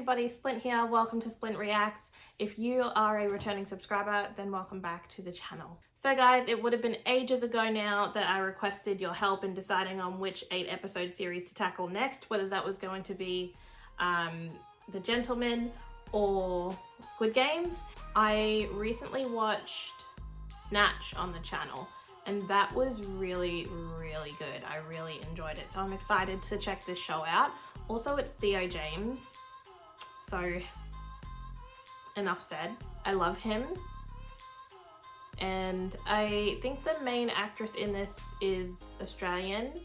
everybody, Splint here. Welcome to Splint Reacts. If you are a returning subscriber, then welcome back to the channel. So guys, it would have been ages ago now that I requested your help in deciding on which 8-episode series to tackle next, whether that was going to be The Gentleman or Squid Games. I recently watched Snatch on the channel, and that was really good. I really enjoyed it, so I'm excited to check this show out. Also, it's Theo James, so enough said. I love him, and I think the main actress in this is Australian,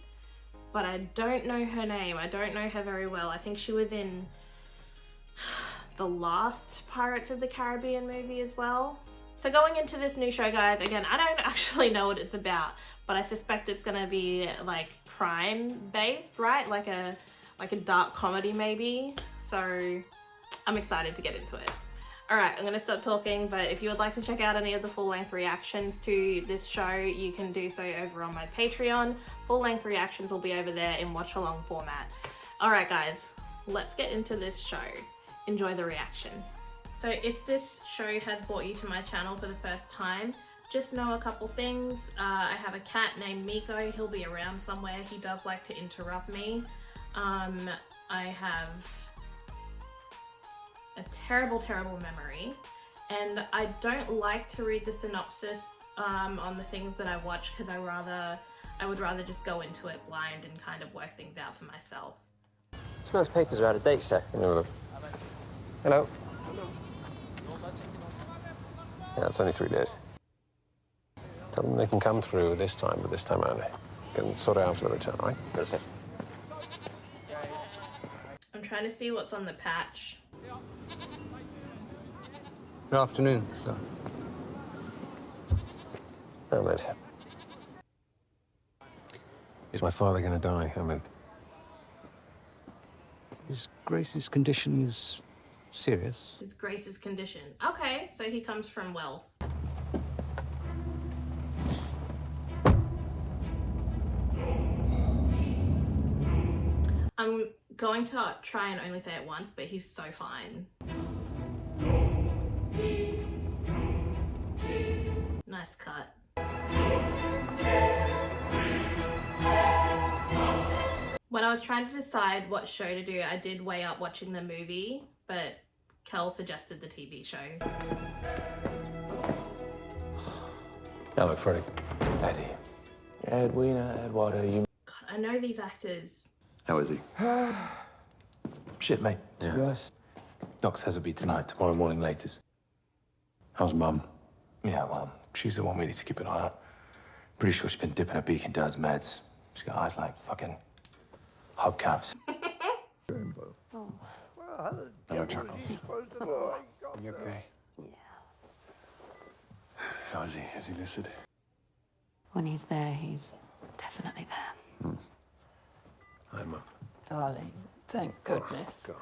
but I don't know her name. I don't know her very well. I think she was in the last Pirates of the Caribbean movie as well. So going into this new show, guys, again, I don't actually know what it's about, but I suspect it's gonna be like crime based, right? Like a dark comedy maybe. So I'm excited to get into it. All right, I'm gonna stop talking, but if you would like to check out any of the full-length reactions to this show, you can do so over on my Patreon. Full-length reactions will be over there in watch-along format. All right, guys, let's get into this show. Enjoy the reaction. So if this show has brought you to my channel for the first time, just know a couple things. I have a cat named Miko. He'll be around somewhere. He does like to interrupt me. I have a terrible memory, and I don't like to read the synopsis on the things that I watch, because I would rather just go into it blind and kind of work things out for myself. Those papers are out of date, sir. Hello. Hello. Yeah, it's only 3 days. Tell them they can come through this time, but this time only. Can sort it out for the return, right? That's it. I'm trying to see what's on the patch. Good afternoon, sir. Ahmed. Is my father going to die, Ahmed? His Grace's condition is serious. His Grace's condition. Okay, so he comes from wealth. I'm going to try and only say it once, but he's so fine. Nice cut. When I was trying to decide what show to do, I did weigh up watching the movie, but Kel suggested the TV show. Hello, Freddy. Eddie. Edwina, Eduardo, you... God, I know these actors. How is he? Shit, mate, to be honest. Doc says it'll be tonight, tomorrow morning latest. How's Mum? Yeah, well, she's the one we need to keep an eye on. Pretty sure she's been dipping her beak in Dad's meds. She's got eyes like fucking hubcaps. No trouble. You okay? Yeah. How is he? Is he lucid? When he's there, he's definitely there. Hi, Mum. Darling, thank goodness. God.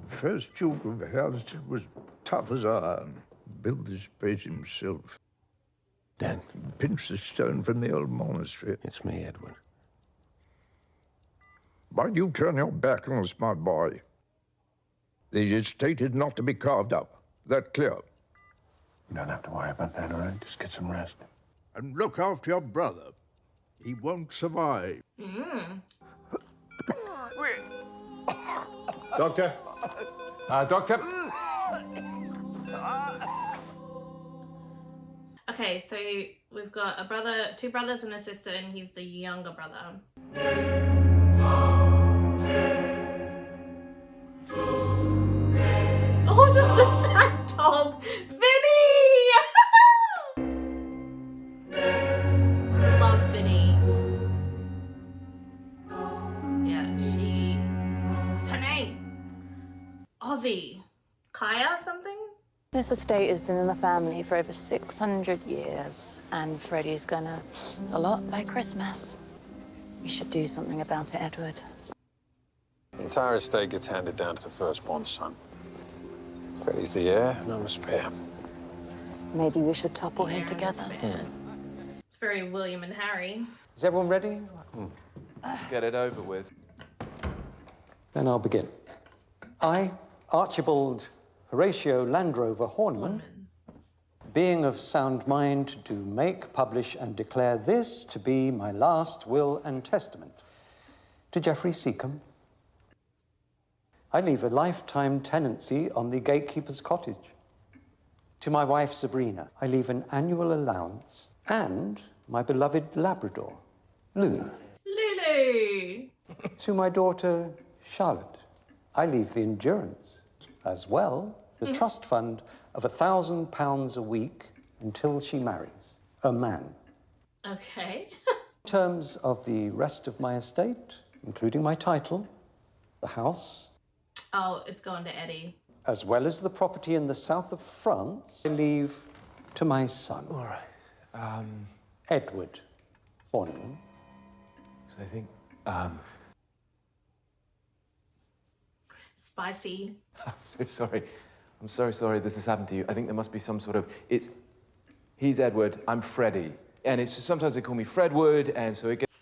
The first Duke of Helston was tough as iron. Built this place himself. Dan, Pinched the stone from the old monastery. it's me, Edward. Why do you turn your back on us, my boy? The estate is not to be carved up. That clear? You don't have to worry about that, all right? Just get some rest. And look after your brother. He won't survive. Doctor? Doctor? Okay, so we've got a brother, 2 brothers and a sister, and he's the younger brother. Oh, the sad dog! Vinnie! Love Vinnie. Yeah, what's her name? Aussie. Kaya something? This estate has been in the family for over 600 years, and Freddy's gonna a lot by Christmas. We should do something about it, Edward. The entire estate gets handed down to the firstborn son. Freddy's the heir, and I'm a spare. Maybe we should topple him together. It's very William and Harry. Is everyone ready? Let's get it over with. Then I'll begin. I, Archibald Horatio Landrover Horniman, being of sound mind, do make, publish, and declare this to be my last will and testament. To Geoffrey Seacombe, I leave a lifetime tenancy on the gatekeeper's cottage. To my wife, Sabrina, I leave an annual allowance and my beloved Labrador, Lulu. Lulu! To my daughter, Charlotte, I leave the endurance, as well the trust fund of £1,000 a week until she marries a man. Okay. In terms of the rest of my estate, including my title, the house, Oh, it's going to Eddie. as well as the property in the south of France, I leave to my son. All right. Edward Horniman. So I think, Spicy. I'm so sorry. I'm so sorry this has happened to you. I think there must be some sort of, he's Edward, I'm Freddy. And it's just, sometimes they call me Fredwood, and so it gets,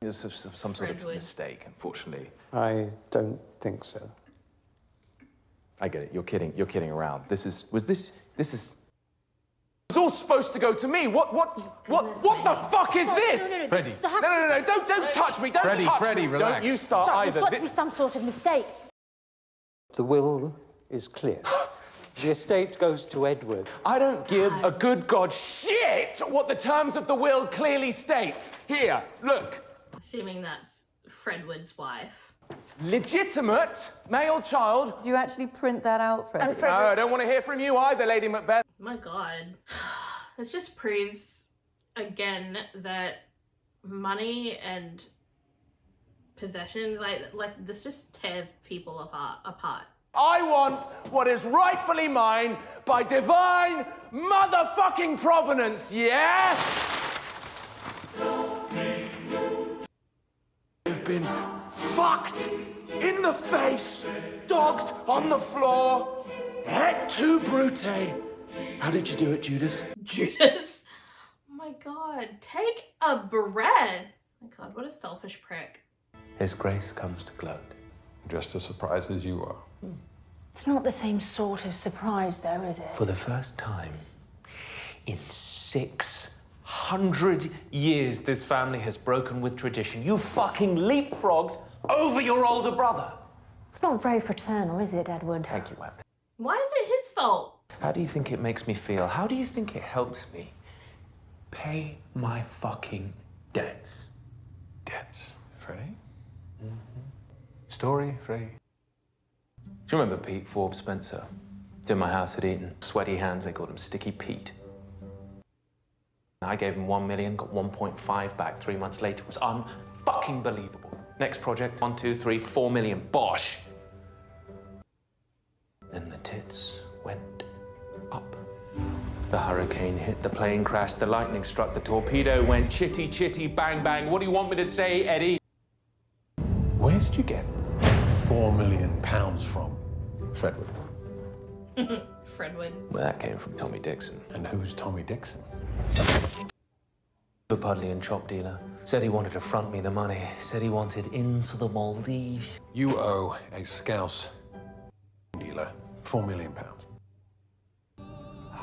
there's some sort of Fredwood. mistake, unfortunately. I don't think so. I get it, you're kidding around. This is, it was all supposed to go to me. What the fuck is this? Freddie. No, don't touch me, don't Freddie, touch Freddie, me. relax. Don't you start Sorry, either. there's got to be some sort of mistake. The will is clear. The estate goes to Edward. I don't give a good god shit what the terms of the will clearly states. Here, look. Assuming that's Fredwood's wife. Legitimate male child. Do you actually print that out, Freddie? No, I don't want to hear from you either, Lady Macbeth. My God. This just proves again that money and possessions, like this just tears people apart. I want what is rightfully mine by divine motherfucking provenance, yeah? You've been fucked in the face, dogged on the floor, et tu brute. How did you do it, Judas? Judas. Oh my God. Take a breath. Oh my God, what a selfish prick. His grace comes to gloat. Just as surprised as you are. It's not the same sort of surprise, though, is it? For the first time in 600 years, this family has broken with tradition. You fucking leapfrogged over your older brother. It's not very fraternal, is it, Edward? Thank you, Web. Why is it his fault? How do you think it makes me feel? How do you think it helps me pay my fucking debts? Debts, Freddie? Story, Freddie? Do you remember Pete Forbes Spencer? It's in my house at Eton. Sweaty hands, they called him Sticky Pete. I gave him 1 million, got 1.5 back 3 months later. It was unfucking believable. Next project, 1, 2, 3, 4 million. Bosh! Then the tits went up. The hurricane hit, the plane crashed, the lightning struck, the torpedo went chitty, chitty, bang, bang. What do you want me to say, Eddie? Where did you get £4 million from, Fredwood? Fredwood. Well, that came from Tommy Dixon. And who's Tommy Dixon? The Pudley and chop dealer. Said he wanted to front me the money. Said he wanted into the Maldives. You owe a Scouse dealer £4 million.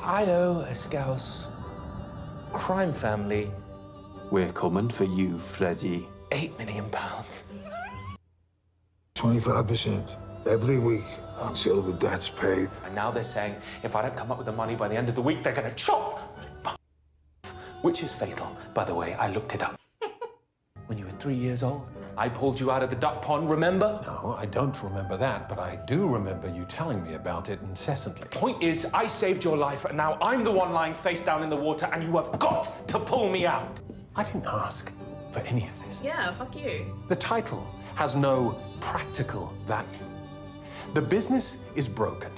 I owe a Scouse crime family We're coming for you, Freddy. £8 million. 25% every week until the debt's paid. And now they're saying if I don't come up with the money by the end of the week, they're gonna chop my which is fatal. By the way, I looked it up. When you were 3 years old, I pulled you out of the duck pond, remember? No, I don't remember that, but I do remember you telling me about it incessantly. Point is, I saved your life, and now I'm the one lying face down in the water, and you have got to pull me out. I didn't ask for any of this. Yeah, fuck you. The title has no practical value. The business is broken.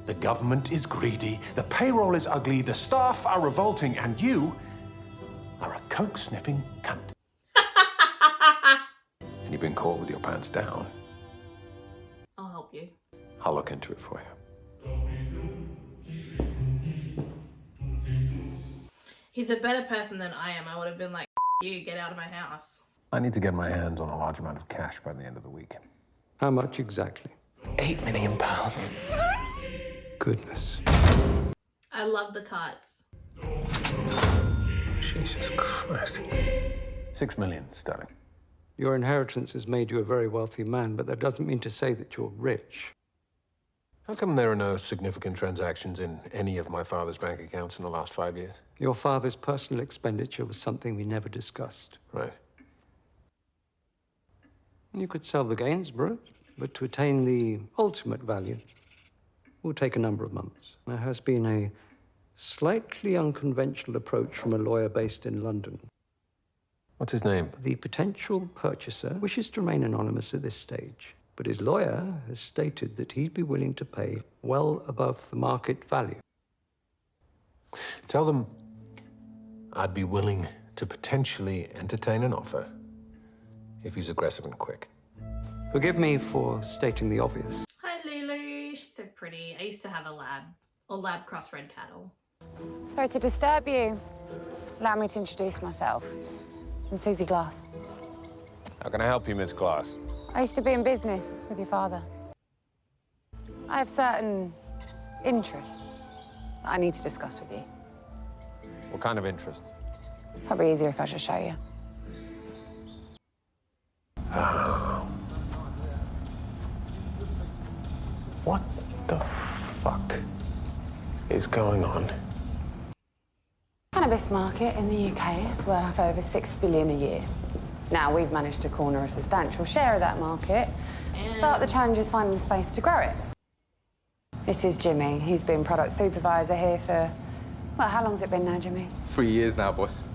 The government is greedy, the payroll is ugly, the staff are revolting, and you are a coke-sniffing cunt. And you've been caught with your pants down. I'll help you. I'll look into it for you. He's a better person than I am. I would have been like, you, get out of my house. I need to get my hands on a large amount of cash by the end of the week. How much exactly? £8 million. Goodness. I love the carts. Jesus Christ. 6 million sterling. Your inheritance has made you a very wealthy man, but that doesn't mean to say that you're rich. How come there are no significant transactions in any of my father's bank accounts in the last 5 years? Your father's personal expenditure was something we never discussed. Right. You could sell the gains, bro, but to attain the ultimate value will take a number of months. There has been a slightly unconventional approach from a lawyer based in London. What's his name? The potential purchaser wishes to remain anonymous at this stage, but his lawyer has stated that he'd be willing to pay well above the market value. Tell them I'd be willing to potentially entertain an offer if he's aggressive and quick. Forgive me for stating the obvious. Hi, Lulu. She's so pretty. I used to have a lab, or lab crossbred cattle. Sorry to disturb you. Allow me to introduce myself. I'm Susie Glass. How can I help you, Miss Glass? I used to be in business with your father. I have certain interests that I need to discuss with you. What kind of interest? Probably easier if I just show you. What the fuck is going on? Cannabis market in the UK is worth over $6 billion a year. Now, we've managed to corner a substantial share of that market, but the challenge is finding the space to grow it. This is Jimmy. He's been product supervisor here for, well, how long's it been now, Jimmy? 3 years now, boss.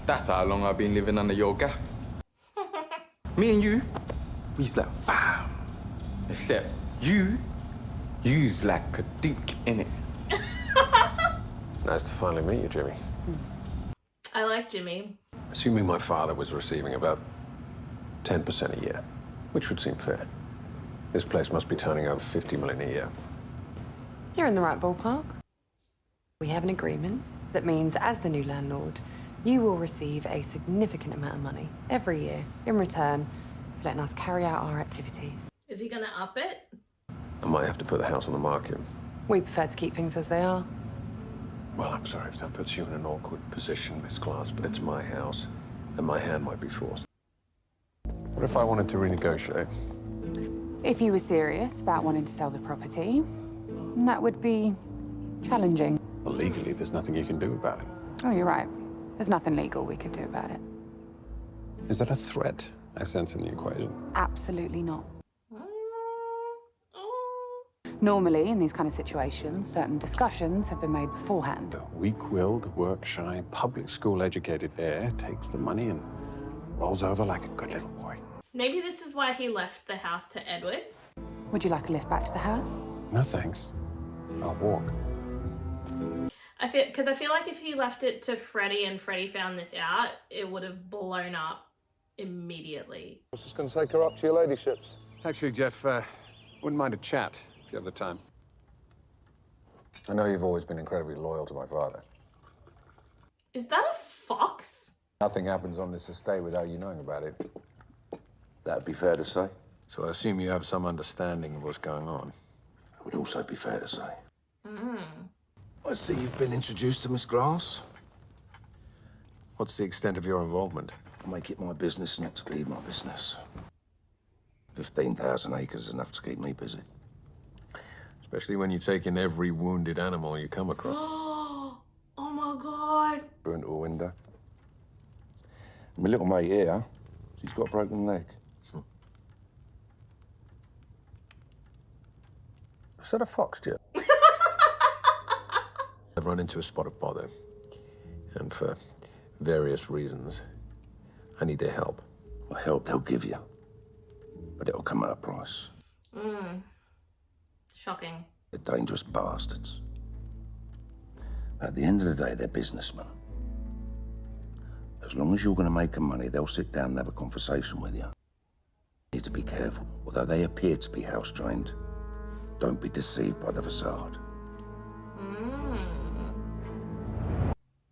That's how long I've been living under your gaff. Me and you, we's like fam. Except you's like a dink in it. Nice to finally meet you, Jimmy. I like Jimmy. Assuming my father was receiving about 10% a year, which would seem fair. This place must be turning over 50 million a year. You're in the right ballpark. We have an agreement that means, as the new landlord, you will receive a significant amount of money every year in return for letting us carry out our activities. Is he gonna up it? I might have to put the house on the market. We prefer to keep things as they are. Well, I'm sorry if that puts you in an awkward position, Miss Glass, but it's my house, and my hand might be forced. What if I wanted to renegotiate? If you were serious about wanting to sell the property, that would be challenging. Well, legally, there's nothing you can do about it. Oh, you're right. There's nothing legal we could do about it. Is that a threat I sense in the equation? Absolutely not. Normally, in these kind of situations, certain discussions have been made beforehand. The weak-willed, work-shy, public school-educated heir takes the money and rolls over like a good little boy. Maybe this is why he left the house to Edward. Would you like a lift back to the house? No, thanks. I'll walk. I feel like if he left it to Freddy and Freddy found this out, it would have blown up immediately. I was just going to take her up to your ladyships. Actually, Jeff, wouldn't mind a chat if you have the time. I know you've always been incredibly loyal to my father. Is that a fox? Nothing happens on this estate without you knowing about it. That'd be fair to say. So I assume you have some understanding of what's going on. It would also be fair to say. Mm. I see you've been introduced to Miss Glass. What's the extent of your involvement? I make it my business not to be my business. 15,000 acres is enough to keep me busy. Especially when you take in every wounded animal you come across. Oh my god. Burnt a window. My little mate here, she's got a broken leg. Is that a fox, Jeff? I've run into a spot of bother. And for various reasons, I need their help. Well, help they'll give you. But it'll come at a price. Mm. Shocking. They're dangerous bastards. At the end of the day, they're businessmen. As long as you're going to make them money, they'll sit down and have a conversation with you. You need to be careful. Although they appear to be house-trained, don't be deceived by the facade.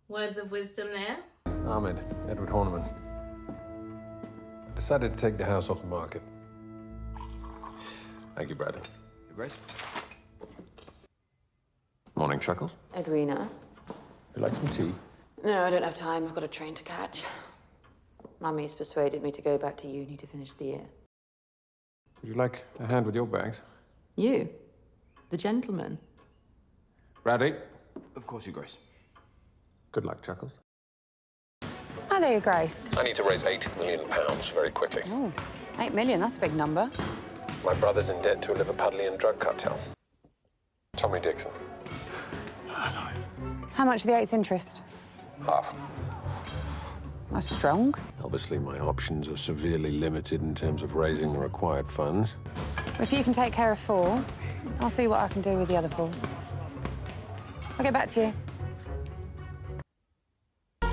Words of wisdom there. Ahmed, Edward Horniman. decided to take the house off the market. Thank you, Bradley. Your Grace. Morning, Chuckles. Edwina? You like some tea? No, I don't have time. I've got a train to catch. Mummy's persuaded me to go back to uni to finish the year. Would you like a hand with your bags? You? The gentleman? Bradley? Of course, Your Grace. Good luck, Chuckles. Hi there, Your Grace. I need to raise £8 million very quickly. Oh, 8 million, that's a big number. My brother's in debt to a Liverpudlian drug cartel. Tommy Dixon. How much of the 8's interest? Half. That's strong. Obviously, my options are severely limited in terms of raising the required funds. If you can take care of 4, I'll see what I can do with the other 4. I'll get back to you.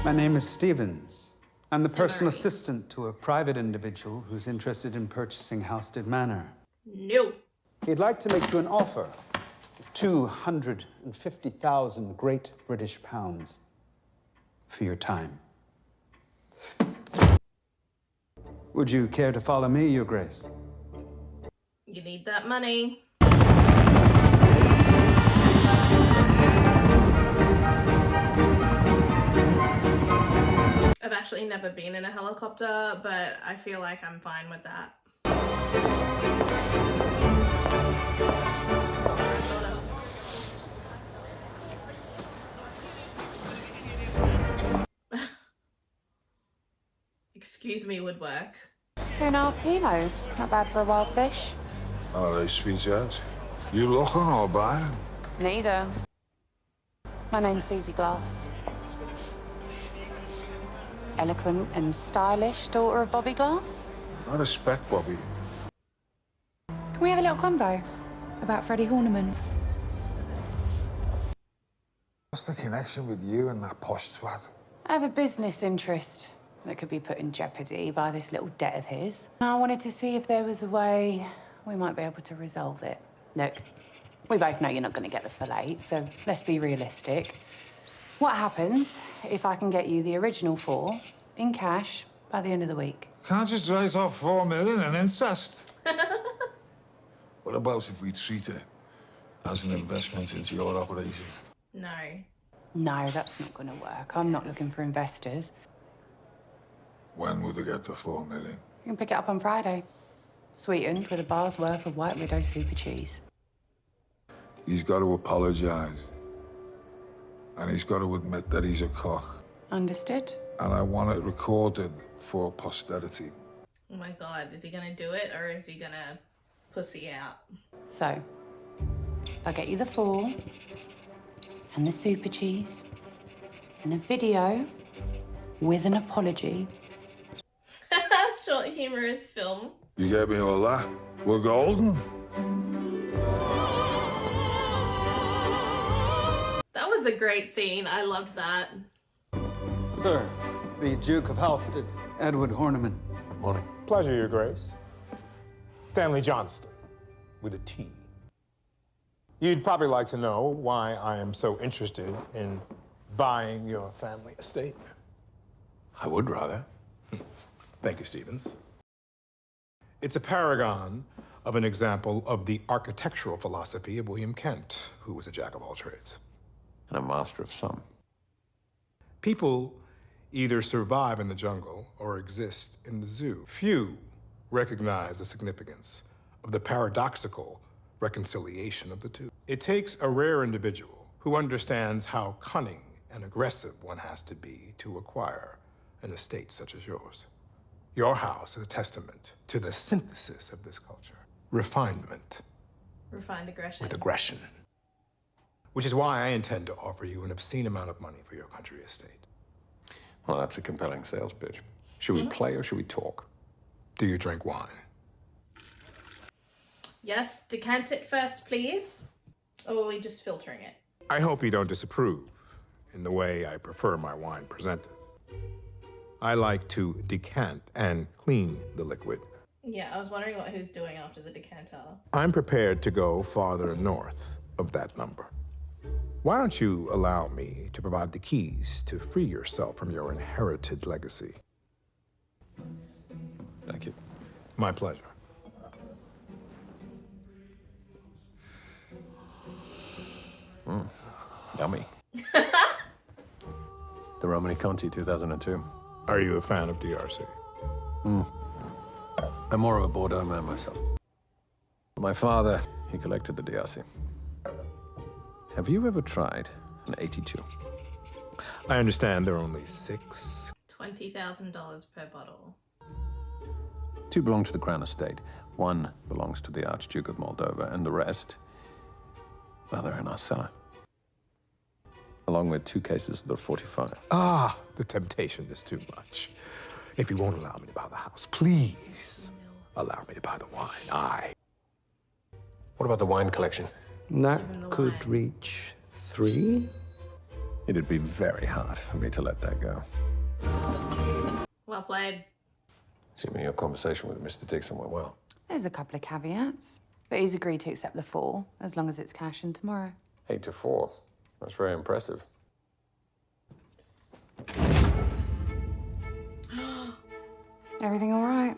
My name is Stevens. I'm the personal assistant to a private individual who's interested in purchasing Housestead Manor. No. He'd like to make you an offer of 250,000 Great British pounds for your time. Would you care to follow me, Your Grace? You need that money. I've actually never been in a helicopter, but I feel like I'm fine with that. Excuse me, woodwork. 2.5 kilos. Not bad for a wild fish. Are they sweet as? You looking or buying? Neither. My name's Susie Glass. Eloquent and stylish daughter of Bobby Glass. I respect Bobby. Can we have a little convo about Freddy Horniman? What's the connection with you and that posh twat? I have a business interest that could be put in jeopardy by this little debt of his. I wanted to see if there was a way we might be able to resolve it. Look, we both know you're not going to get the full 8, so let's be realistic. What happens if I can get you the original 4 in cash by the end of the week? Can't just write off 4 million in incest. What about if we treat it as an investment into your operation? No. No, that's not going to work. I'm not looking for investors. When will they get the 4 million? You can pick it up on Friday. Sweetened with a bar's worth of White Widow super cheese. He's got to apologize. And he's got to admit that he's a cock. Understood? And I want it recorded for posterity. Oh my God, is he gonna do it or is he gonna pussy out? So, I'll get you the 4 and the super cheese and a video with an apology. Short humorous film. You get me all that? We're golden. That was a great scene. I loved that. Sir, the Duke of Housestead, Edward Horniman. Morning. Pleasure, Your Grace. Stanley Johnston, with a T. You'd probably like to know why I am so interested in buying your family estate. I would rather. Thank you, Stevens. It's a paragon of an example of the architectural philosophy of William Kent, who was a jack of all trades. And a master of some. People either survive in the jungle or exist in the zoo. Few recognize the significance of the paradoxical reconciliation of the two. It takes a rare individual who understands how cunning and aggressive one has to be to acquire an estate such as yours. Your house is a testament to the synthesis of this culture. Refinement Refined aggression. with aggression. Which is why I intend to offer you an obscene amount of money for your country estate. Well, that's a compelling sales pitch. Should we play or should we talk? Do you drink wine? Yes, decant it first, please. Or are we just filtering it? I hope you don't disapprove in the way I prefer my wine presented. I like to decant and clean the liquid. Yeah, I was wondering what who's doing after the decanter. I'm prepared to go farther north of that number. Why don't you allow me to provide the keys to free yourself from your inherited legacy? Thank My pleasure. Yummy. The Romani Conti 2002. Are you a fan of DRC? I'm more of a Bordeaux man myself. My father, he collected the DRC. Have you ever tried an 82? I understand there are only 6. $20,000 per bottle. 2 belong to the Crown Estate. 1 belongs to the Archduke of Moldova, and the rest, well, they're in our cellar. Along with 2 cases of the 45. Ah, the temptation is too much. If you won't allow me to buy the house, please allow me to buy the wine. What about the wine collection? That could reach 3. It'd be very hard for me to let that go. Well played. Assuming your conversation with Mr. Dixon went well. There's a couple of caveats, but he's agreed to accept the 4, as long as it's cash in tomorrow. 8 to 4. That's very impressive. Everything all right?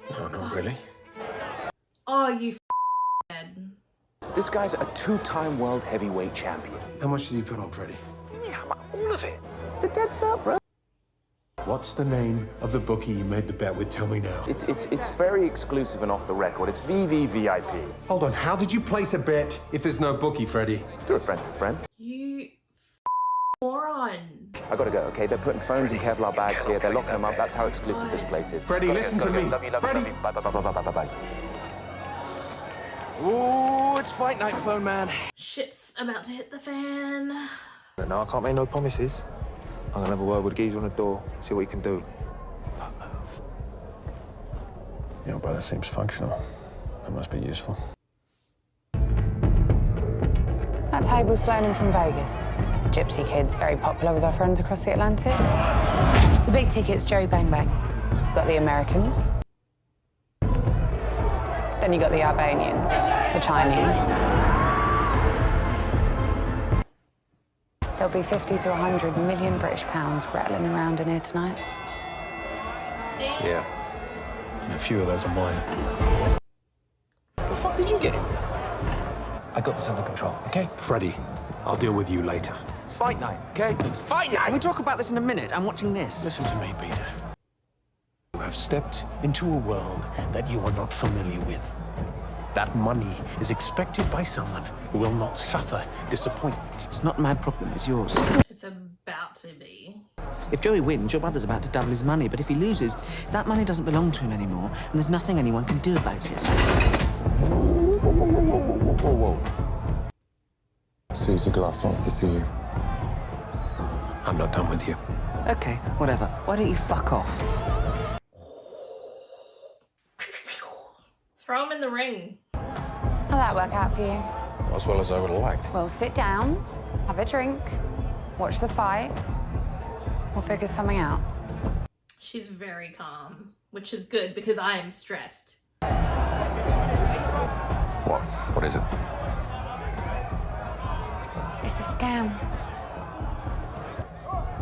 No, not really. Oh, you dead. This guy's a 2-time world heavyweight champion. How much did you put on Freddy? Yeah, all of it. It's a dead cert, bro. What's the name of the bookie you made the bet with? Tell me now. It's very exclusive and off the record. It's VVVIP. Hold on, how did you place a bet if there's no bookie, Freddy? Through a friend to a friend. You moron. I gotta go, okay? They're putting phones in Kevlar bags here. They're locking them up. That's how exclusive this place is. Freddy, listen to me. Love you, Freddy. love you. Bye, bye, bye, bye, bye, bye. Ooh, it's fight night, phone man. Shit's about to hit the fan. No, I can't make no promises. I'm gonna have a word with the geezer on the door, see what he can do. Your brother seems functional. That must be useful. That table's flown in from Vegas. Gypsy kids, very popular with our friends across the Atlantic. The big ticket's Joey Bang Bang. Got the Americans. Then you got the Albanians, the Chinese. There'll be 50 to 100 million British pounds rattling around in here tonight. Yeah. And a few of those are mine. The fuck did you get him? I got this under control, okay? Freddy, I'll deal with you later. It's fight night, okay? It's fight night! We'll talk about this in a minute. I'm watching this. Listen to me, Peter. You have stepped into a world that you are not familiar with. That money is expected by someone who will not suffer disappointment. It's not my problem, it's yours. It's about to be. If Joey wins, your brother's about to double his money, but if he loses, that money doesn't belong to him anymore, and there's nothing anyone can do about it. Whoa. Susie Glass wants to see you. I'm not done with you. Okay, whatever. Why don't you fuck off? Throw him in the ring. How'd that work out for you? Not as well as I would have liked. Well, sit down, have a drink, watch the fight. We'll figure something out. She's very calm, which is good because I am stressed. What? What is it? It's a scam.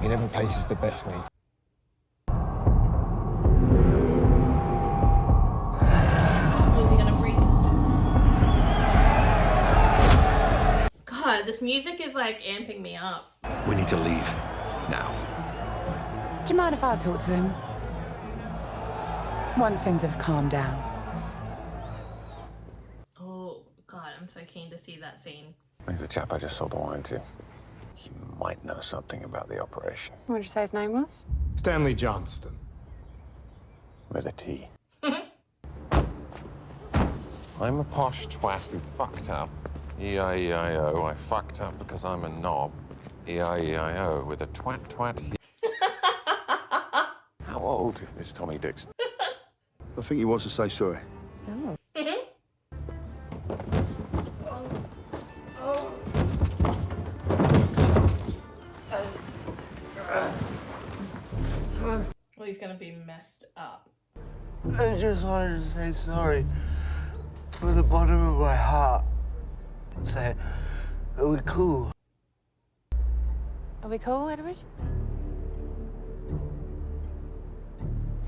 11 places to bet, mate. God, this music is like amping me up. We need to leave now. Do you mind if I talk to him? Once things have calmed down. Oh, God, I'm so keen to see that scene. He's the chap I just sold the wine to. He might know something about the operation. What did you say his name was? Stanley Johnston. With a T. I'm a posh twat who fucked up. E-I-E-I-O. I fucked up because I'm a knob. E-I-E-I-O with a twat. How old is Tommy Dixon? I think he wants to say sorry. Well, he's gonna be messed up. I just wanted to say sorry from the bottom of my heart. Say, are we cool? Are we cool, Edward?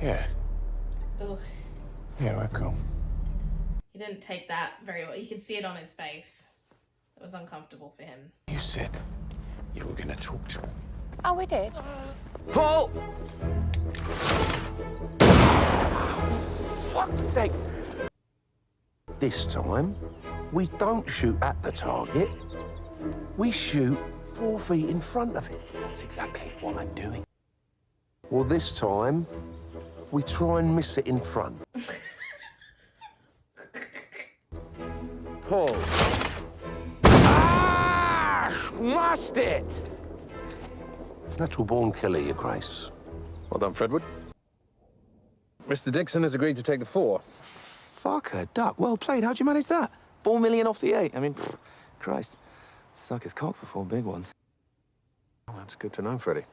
Yeah. Ugh. Yeah, we're cool. He didn't take that very well. You could see it on his face. It was uncomfortable for him. You said you were gonna talk to him. Oh, we did. Paul! Fuck's sake! This time, we don't shoot at the target. We shoot 4 feet in front of it. That's exactly what I'm doing. Well, this time, we try and miss it in front. Paul. Ah! Lost it! Natural born killer, Your Grace. Well done, Fredwood. Mr. Dixon has agreed to take the 4. Fuck a duck. Well played. How'd you manage that? 4 million off the 8. I mean, Christ. Suck his cock for 4 big ones. Well, that's good to know, Freddy.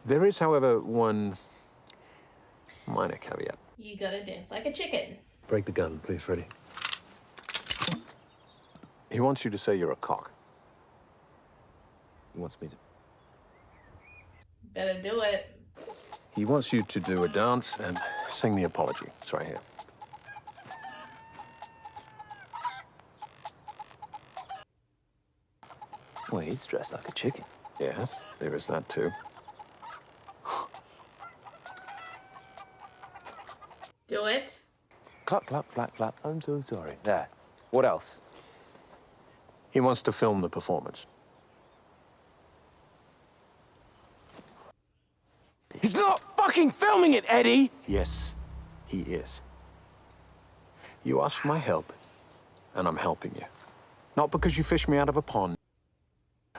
There is, however, one minor caveat. You gotta dance like a chicken. Break the gun, please, Freddy. He wants you to say you're a cock. He wants me to. Better do it. He wants you to do a dance and sing the apology. It's right here. Well, he's dressed like a chicken. Yes, there is that too. Do it. Clap, clap, flap, flap. I'm so sorry. There. What else? He wants to film the performance. He's not fucking filming it, Eddie! Yes, he is. You asked for my help, and I'm helping you. Not because you fished me out of a pond,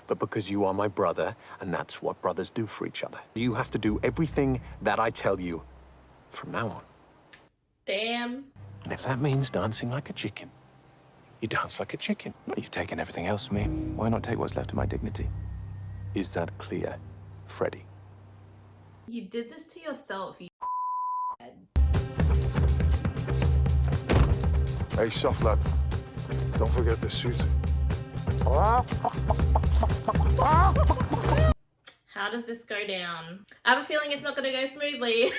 but because you are my brother, and that's what brothers do for each other. You have to do everything that I tell you from now on. Damn. And if that means dancing like a chicken, you dance like a chicken. You've taken everything else from me. Why not take what's left of my dignity? Is that clear, Freddy? You did this to yourself, you Hey, soft lad. Don't forget the suit. How does this go down? I have a feeling it's not gonna go smoothly.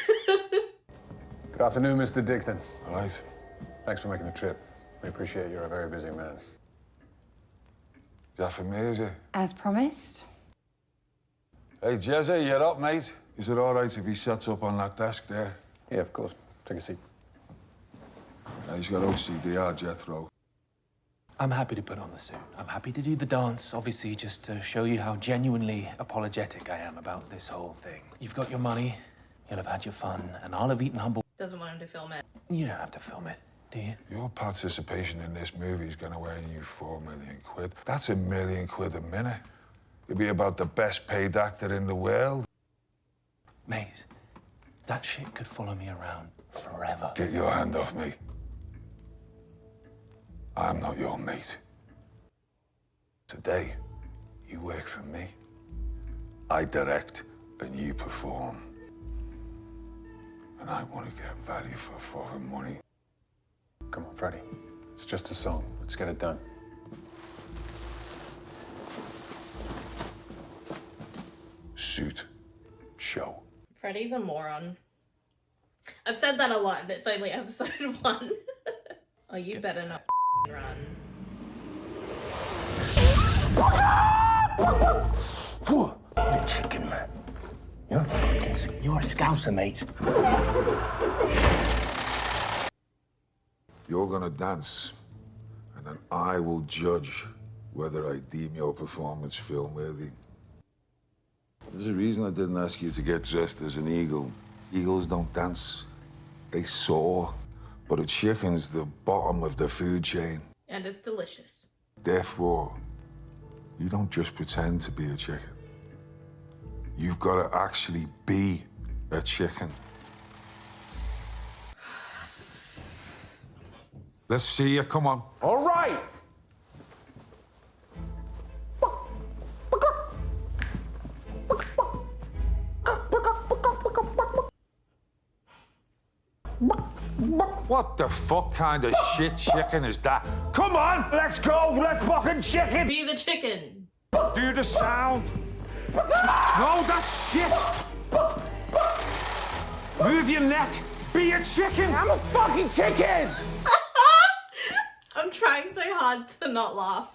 Good afternoon, Mr. Dixon. All right. Thanks for making the trip. We appreciate you're a very busy man. Ja, for me, is it? As promised. Hey, Jezzy, you're up, mate. Is it all right if he sets up on that desk there? Yeah, of course. Take a seat. He's got OCD, Jethro. I'm happy to put on the suit. I'm happy to do the dance, obviously, just to show you how genuinely apologetic I am about this whole thing. You've got your money, you'll have had your fun, and I'll have eaten humble. Doesn't want him to film it. You don't have to film it, do you? Your participation in this movie is going to earn you £4 million. That's £1 million a minute. You'll be about the best paid actor in the world. Mate, that shit could follow me around forever. Get your hand off me. I'm not your mate. Today, you work for me. I direct and you perform. And I want to get value for fucking money. Come on, Freddy. It's just a song. Let's get it done. Suit. Show. Freddy's a moron. I've said that a lot, and it's only episode 1. Oh, you better not run. The chicken, man. You're a scouser, mate. You're gonna dance, and then I will judge whether I deem your performance film-worthy. There's a reason I didn't ask you to get dressed as an eagle. Eagles don't dance. They soar. But a chicken's the bottom of the food chain. And it's delicious. Therefore, you don't just pretend to be a chicken. You've got to actually be a chicken. Let's see you. Come on. All right. What the fuck kind of shit chicken is that? Come on, let's go. Let's fucking chicken. Be the chicken. Do the sound. No, that's shit. Move your neck. be a chicken! I'm a fucking chicken! I'm trying so hard to not laugh.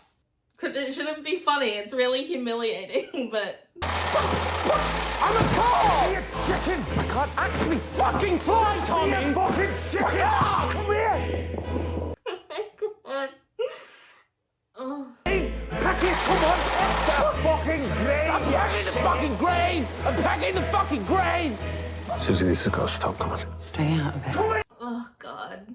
Because it shouldn't be funny, it's really humiliating, but... I'm a car! Be a chicken! I can't actually fucking fly, Tommy! Be a fucking chicken! Ah, come here! Oh my god. Oh. Pack it, come on! The fucking grain! I'm packing the fucking grain! I'm packing the fucking grain! Susie, this has got to stop. Come on. Stay out of it. Oh god.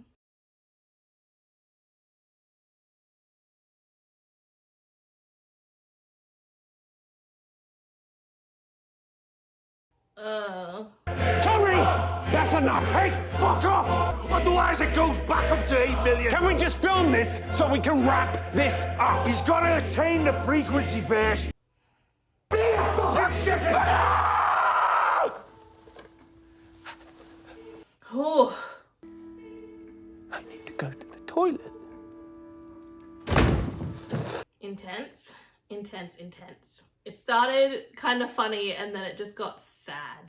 Tommy! That's enough! Hey, fuck off! Otherwise it goes back up to 8 million. Can we just film this so we can wrap this up? He's got to attain the frequency first. Be a fucking chicken! Oh. I need to go to the toilet. Intense, intense, intense. It started kind of funny and then it just got sad.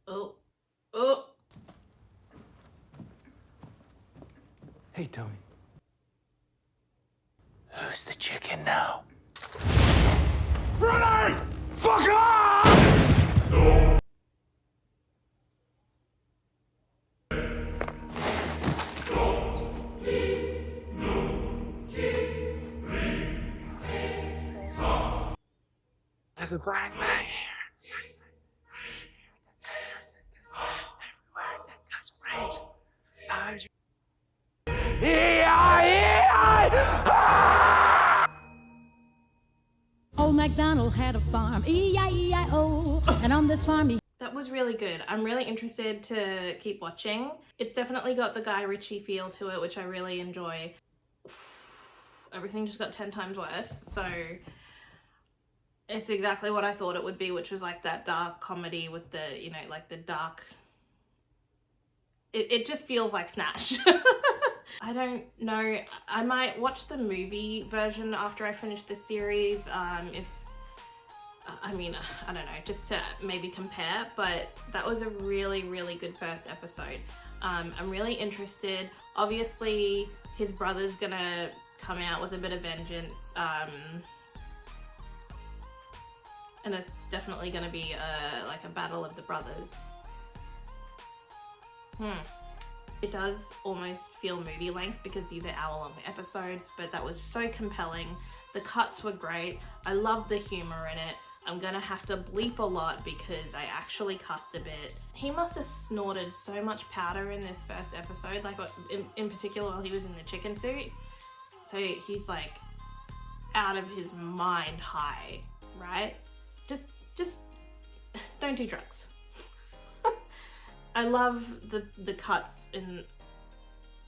Oh. Oh. Hey, Tommy. Who's the chicken now? Freddy! Fuck off! No. There's a bang bang here. Everywhere that goes range. Old MacDonald had a farm, E-I-E-I-O, and on this farm he... That was really good. I'm really interested to keep watching. It's definitely got the Guy Ritchie feel to it, which I really enjoy. Everything just got 10 times worse, so it's exactly what I thought it would be, which was like that dark comedy with the, you know, like the dark... It just feels like Snatch. I don't know. I might watch the movie version after I finish the series. I don't know, just to maybe compare, but that was a really, really good first episode. I'm really interested. Obviously, his brother's gonna come out with a bit of vengeance, and it's definitely gonna be like a battle of the brothers. It does almost feel movie length because these are hour-long episodes, but that was so compelling. The cuts were great. I love the humor in it. I'm gonna have to bleep a lot because I actually cussed a bit. He must have snorted so much powder in this first episode, like in particular while he was in the chicken suit. So he's like out of his mind high, right? Just don't do drugs. I love the cuts in...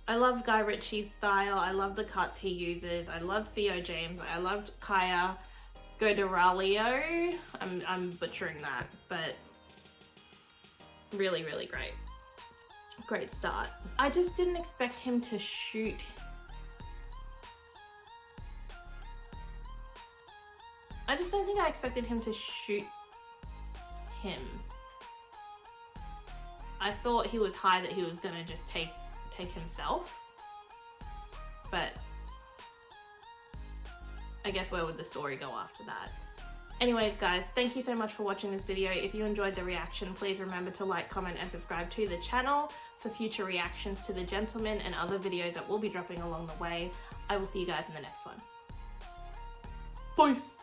I love Guy Ritchie's style. I love the cuts he uses. I love Theo James. I loved Kaya Scodelario. I'm butchering that, but really, really great. Great start. I just didn't expect him to shoot. I just don't think I expected him to shoot him. I thought he was high that he was gonna just take himself, but I guess where would the story go after that? Anyways guys, thank you so much for watching this video. If you enjoyed the reaction, please remember to like, comment and subscribe to the channel for future reactions to The Gentleman and other videos that will be dropping along the way. I will see you guys in the next one. Peace!